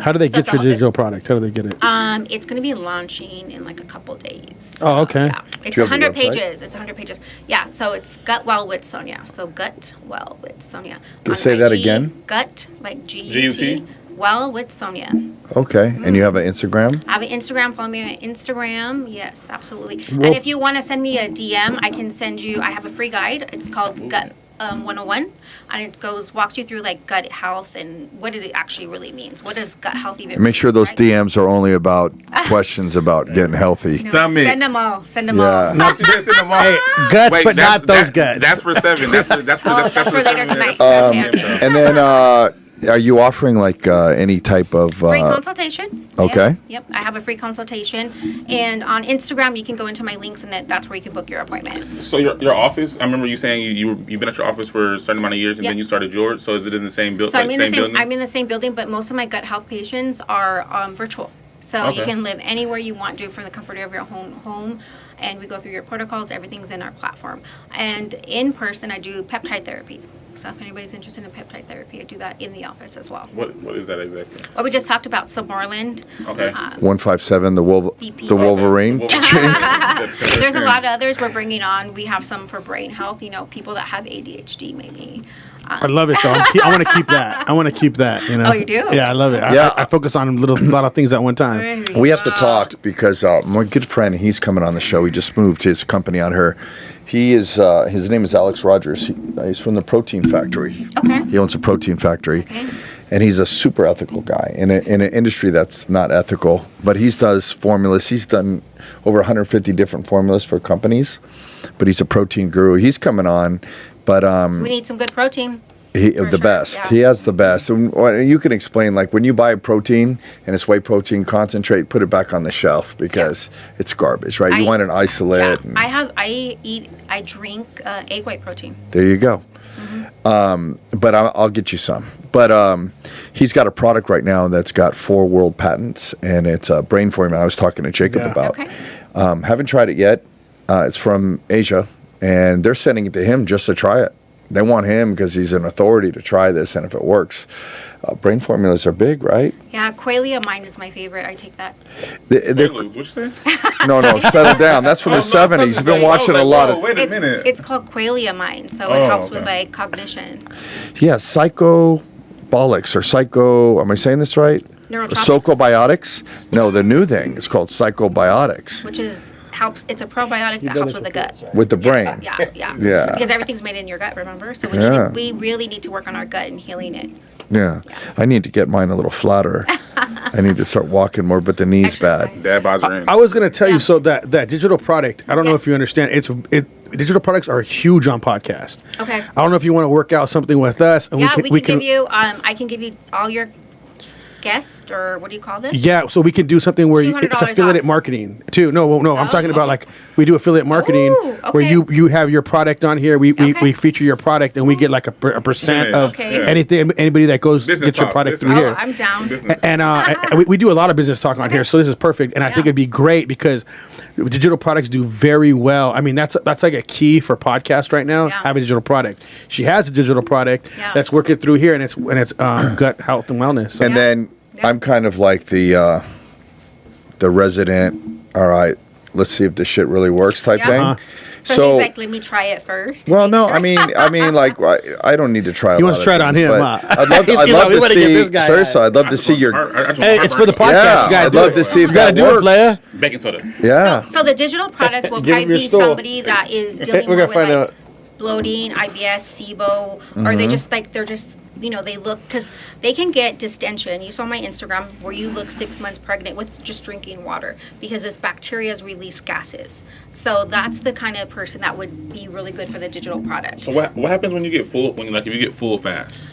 How do they get your digital product? How do they get it? It's going to be launching in like a couple days. Oh, okay. Yeah. It's Do you have the 100 pages. It's 100 pages. Yeah, so it's Gut Well with Sonia. So Gut Well with Sonia. Can you say that again? Gut, like G-U-T. G-U-T? Well with Sonia. Okay. And you have an Instagram? I have an Instagram. Follow me on Instagram. Yes, absolutely. And if you want to send me a DM, I can send you. I have a free guide. It's called Gut 101, and it walks you through like gut health and what it actually really means. What does gut health even mean? Make sure those right? DMs are only about questions about getting healthy. No, Stomach. send them all. Send them Yeah. all. No, she didn't send them all. Hey, guts, but not those guts. That's for 7. That's for later 7. tonight. Okay. And then, are you offering like any type of Free consultation. Okay. Yep. I have a free consultation, and on Instagram you can go into my links, and that's where you can book your appointment. So your office, I remember you saying you've been at your office for a certain amount of years, and Yep. then you started yours. So is it in the same building? So I'm in the same. building? I'm in the same building, but most of my gut health patients are virtual. So you Okay. can live anywhere you want, do it from the comfort of your home, and we go through your protocols. Everything's in our platform. And in person, I do peptide therapy. So if anybody's interested in peptide therapy, I do that in the office as well. What is that exactly? Well, we just talked about Summerland. Okay. 157, the VP. the Wolverine? There's a lot of others we're bringing on. We have some for brain health. People that have ADHD maybe. I love it, though. I want to keep that. Oh, you do? Yeah, I love it. Yeah. I focus on a lot of things at one time. We have to talk because my good friend, he's coming on the show. He just moved his company on her. He is, his name is Alex Rogers. He's from the Protein Factory. Okay. He owns a protein factory. Okay. And he's a super ethical guy in an industry that's not ethical. But he does formulas. He's done over 150 different formulas for companies. But he's a protein guru. He's coming on. But We need some good protein. the sure, best. yeah. He has the best. And you can explain, like, when you buy protein and it's whey protein concentrate, put it back on the shelf because it's garbage, right? You want an isolate. Yeah. I drink egg white protein. There you go. But I'll get you some. But he's got a product right now that's got 4 world patents, and it's a brain formula I was talking to Jacob about. Okay. Haven't tried it yet. It's from Asia, and they're sending it to him just to try it. They want him because he's an authority to try this, and if it works. Brain formulas are big, right? Yeah, Qualia Mind is my favorite. I take that. What'd you say? No, settle down. That's from the 70s. You've been watching a lot of... Wait a minute. It's called Qualia Mind, so it helps with like cognition. Yeah, psycho... psychobolics or psycho. Am I saying this right? Neurotropics. Psychobiotics. No, the new thing is called psychobiotics. Which is helps. It's a probiotic that helps with the gut. With the brain. Yeah. Because everything's made in your gut. Remember, so we really need to work on our gut and healing it. Yeah. I need to get mine a little flatter. I need to start walking more, but the knee's bad. Exercise. Dad buys her in. I was going to tell you, Yeah. so that digital product, I don't know if Yes. you understand, digital products are huge on podcast. Okay. I don't know if you want to work out something with us. And Yeah, we can give you. I can give you all your guests, or what do you call them? Yeah, so we can do something where it's $200 affiliate off. marketing too. No, I'm talking about okay. like we do affiliate marketing Ooh, where okay. you have your product on here. We Okay. feature your product and we get like a percent of Okay. anybody that goes Business gets your talk, product business through Oh, here. I'm down. Business. And we do a lot of business talk on here, so this is perfect. And I think Yeah. it'd be great because digital products do very well. I mean, that's like a key for podcast right now. Yeah. Have a digital product. She has a digital product Yeah. that's working through here, and it's gut health and wellness. So And then Yeah. I'm kind of like the resident. All right, let's see if this shit really works type Yeah. thing. Uh-huh. So he's like, let me try it first. Well, make no, sure. I mean, like, I don't need to try. He a wants lot to try of it on things, him, but huh? I'd love He's to like, we wanna get see. this guy Seriously, out. I'd love to see your. Hey, it's for the podcast. Yeah, you gotta I'd do love it. to see if You gotta that do it, works. player. Baking soda. Yeah. So the digital product will Give him probably your be stool. somebody that is dealing We're more gonna with find like out. bloating, IBS, SIBO, or they just like they're just they look because they can get distension. You saw my Instagram where you look 6 months pregnant with just drinking water because this bacteria's release gases. So that's the kind of person that would be really good for the digital product. So what happens when you get full? If you get full fast?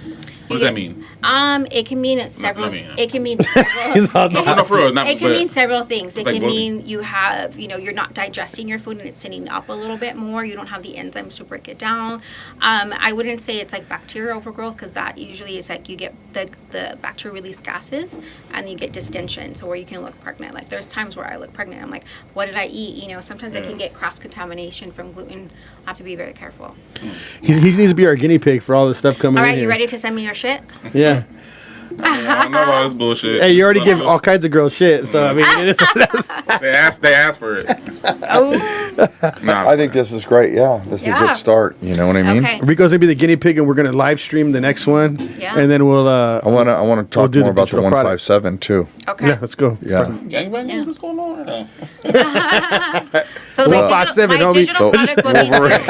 What does that mean? It can mean several. me, It can mean several. He's all No, for real. It's not, It can but- mean several things. It like can bloating. mean you have, you're not digesting your food and it's sitting up a little bit more. You don't have the enzymes to break it down. I wouldn't say it's like bacteria overgrowth because that usually is like you get the bacteria release gases and you get distension. So where you can look pregnant. Like there's times where I look pregnant. I'm like, what did I eat? Sometimes I can get cross contamination from gluten. I have to be very careful. He needs to be our guinea pig for all this stuff coming All in right, here. you ready to send me your shit? Yeah. I don't know about this bullshit. Hey, you already give all kinds of girls shit, so I mean, They asked for it. Oh, Nah, I think this is great. Yeah, this is a Yeah. good start. You know what I mean? okay. Rico's gonna be the guinea pig, and we're gonna live stream the next one. Yeah. And then we'll I want to talk do more the about the digital product. 157 too. Okay. yeah, let's go. Yeah. gangbang? Yeah. What's going on right now? So Well, my 5'7", homie. digital product will be Wolverine.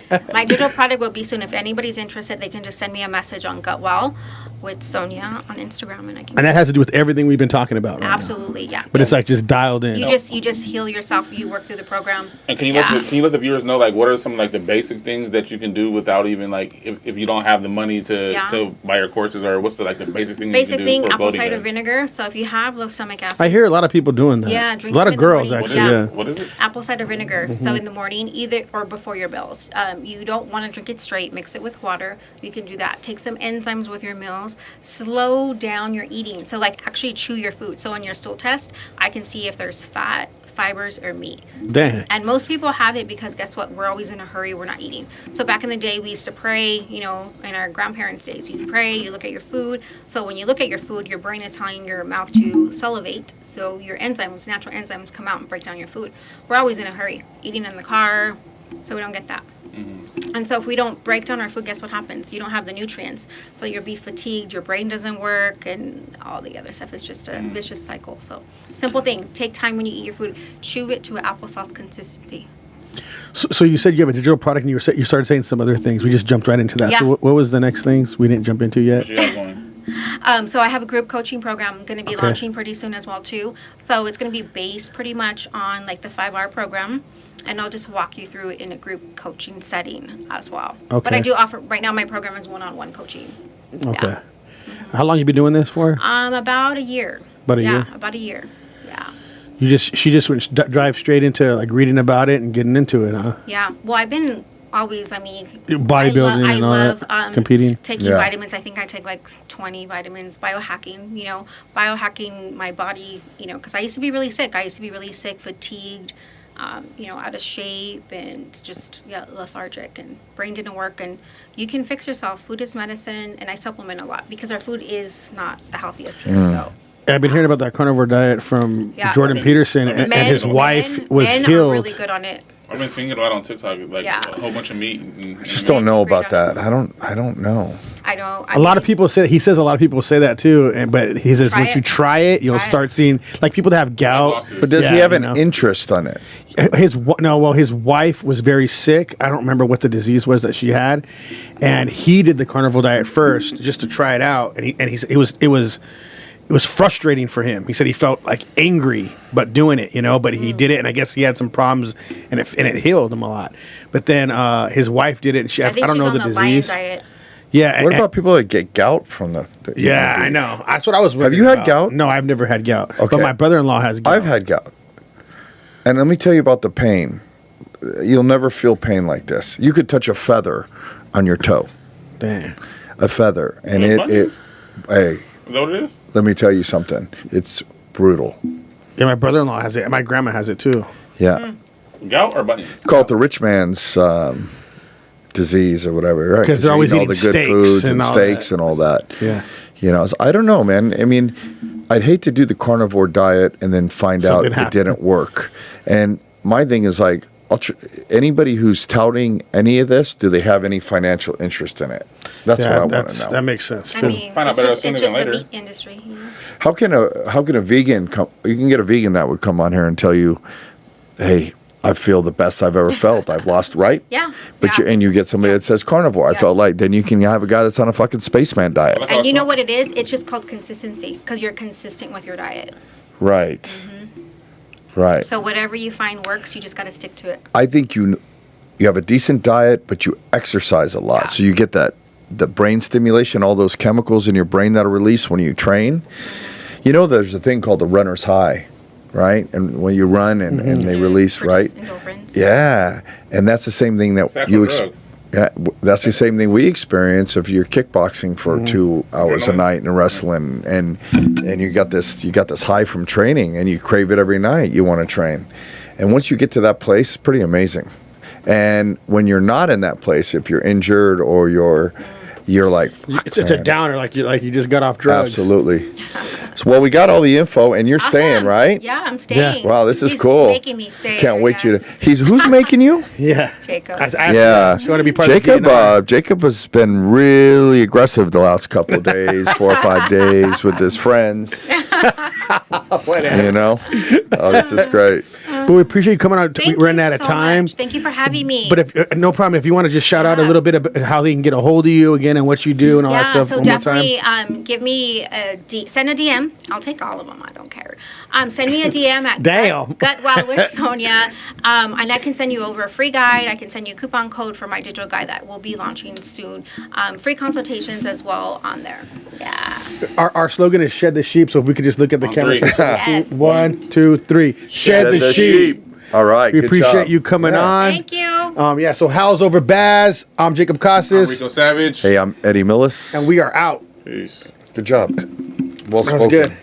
soon. My digital product will be soon. If anybody's interested, they can just send me a message on Gutwell with Sonia on Instagram, and I can. And that has to do with everything we've been talking about. Right now. Absolutely, yeah. But it's like just dialed in. You just heal yourself. You work through the program. And can you Yeah. let the viewers know what are some the basic things that you can do without even if you don't have the money to Yeah. to buy your courses, or what's the basic thing Basic you can thing: do for apple bloating cider then? vinegar. So if you have low stomach acid, I hear a lot of people doing that. Yeah, a drink lot some of in the girls morning. actually. What is Yeah. it? What is it? apple cider vinegar. So Mm-hmm. in the morning, either or before your meals. You don't want to drink it straight. Mix it with water. You can do that. Take some enzymes with your meals. Slow down your eating. So actually chew your food. So on your stool test, I can see if there's fat, fibers, or meat. Damn. And most people have it because guess what? We're always in a hurry. We're not eating. So back in the day, we used to pray, in our grandparents' days. You pray, you look at your food. So when you look at your food, your brain is telling your mouth to salivate. So your enzymes, natural enzymes, come out and break down your food. We're always in a hurry, eating in the car. So we don't get that. And so if we don't break down our food, guess what happens? You don't have the nutrients. So you'll be fatigued, your brain doesn't work, and all the other stuff is just a vicious cycle. So simple thing, take time when you eat your food. Chew it to an applesauce consistency. So you said you have a digital product, and you started saying some other things. We just jumped right into that. Yeah. So what was the next things we didn't jump into yet? What you got going? So I have a group coaching program going to be Okay. launching pretty soon as well too. So it's going to be based pretty much on the 5-hour program, and I'll just walk you through it in a group coaching setting as well. But Okay. I do offer right now. My program is one-on-one coaching. Okay. Yeah. How long you been doing this for? About a year. About a yeah, year? about a year. Yeah. She just went drive straight into reading about it and getting into it, huh? Yeah. Well, I've been always, Bodybuilding I and all love, that, competing. taking Yeah. vitamins. I think I take 20 vitamins, biohacking, biohacking my body, because I used to be really sick. I used to be really sick, fatigued, out of shape and just, lethargic, and brain didn't work. And you can fix yourself. Food is medicine, and I supplement a lot because our food is not the healthiest here. So I've been hearing about that carnivore diet from Yeah. Jordan Peterson, and his wife was men healed. are really good on it. I've been seeing it a lot on TikTok, like Yeah. a whole bunch of meat. And I just don't know about that. I don't know. I don't. A lot of people say he says a lot of people say that too, but he says Try once it. you try it, you'll Try it. start seeing like people that have gout. losses. But does Yeah, he have you an know. interest on it? His wife was very sick. I don't remember what the disease was that she had, and he did the carnivore diet first just to try it out, and it was frustrating for him. He said he felt like angry but doing it, but he did it, and I guess he had some problems, and it healed him a lot. But then his wife did it, and I think I don't she's know on the the lion disease. diet. Yeah. What about people that get gout from the Yeah, I know. That's what I was. Have worried you had about. gout? No, I've never had gout. Okay. But my brother-in-law has gout. I've had gout. And let me tell you about the pain. You'll never feel pain like this. You could touch a feather on your toe. Damn. A feather. And What, hey, Is that what it is? let me tell you something. It's brutal. Yeah, my brother-in-law has it. And my grandma has it too. Yeah. Gout or bunion? Call it the rich man's disease or whatever, right? 'Cause they're you're always eating all the eating good steaks foods and and all steaks that. and all that. Yeah. So I don't know, man. I mean, I'd hate to do the carnivore diet and then find Something out happened. it didn't work. And my thing is like, anybody who's touting any of this, do they have any financial interest in it? That's what I want to know. That makes sense I too. mean, Find out it's better just, sooner it's than just the later. meat industry. How can a vegan come? You can get a vegan that would come on here and tell you, "Hey, I feel the best I've ever felt. I've lost right." Yeah. But yeah. you get somebody that says carnivore. I Yeah. felt like then you can have a guy that's on a fucking spaceman diet. That's And you know awesome. what it is? It's just called consistency because you're consistent with your diet. Right. Right. So whatever you find works, you just got to stick to it. I think you have a decent diet, but you exercise a lot, Yeah. so you get the brain stimulation, all those chemicals in your brain that are released when you train. There's a thing called the runner's high, right? And when you run and they To release, right? produce endorphins. Yeah, and that's the same thing that It's actually a drug. that's the same thing we experience if you're kickboxing for 2 hours a Adrenaline. night and wrestling, and you got this high from training, and you crave it every night. You want to train, and once you get to that place, it's pretty amazing. And when you're not in that place, if you're injured or you're like, It's a man, downer, like you just got off drugs. absolutely. So, well, we got all the info, and you're staying, Awesome. right? Yeah, I'm staying. Wow, this is He's cool. making me stay. Can't wait you guys. to. Who's making you? Yeah. Jacob. I asked Yeah, her, she want to be part Jacob. of the Jacob has been really aggressive the last couple of days, 4 or 5 days with his friends. Oh, this is great. But we appreciate you coming out. Thank We're running you out of so time. much. Thank you for having me. But if no problem, if you want to just shout out a Yeah. little bit about how they can get a hold of you again and what you do and all that yeah, stuff so one more time. definitely give me send a DM. I'll take all of them. I don't care. Send me a DM at Damn. Gut Wild with Sonia, and I can send you over a free guide. I can send you a coupon code for my digital guide that will be launching soon. Free consultations as well on there. Yeah. Our slogan is "Shed the Sheep." So if we could just look at the On camera. three. Yes. 1, 2, 3. Shed the sheep. All right. We good appreciate job. you coming Yeah. on. Thank you. Yeah. So Howls over Baaz. I'm Jacob I'm Casas, Rico Savage. Hey, I'm Eddie Millis. and we are out. Peace. Good job. Well That spoken. was good.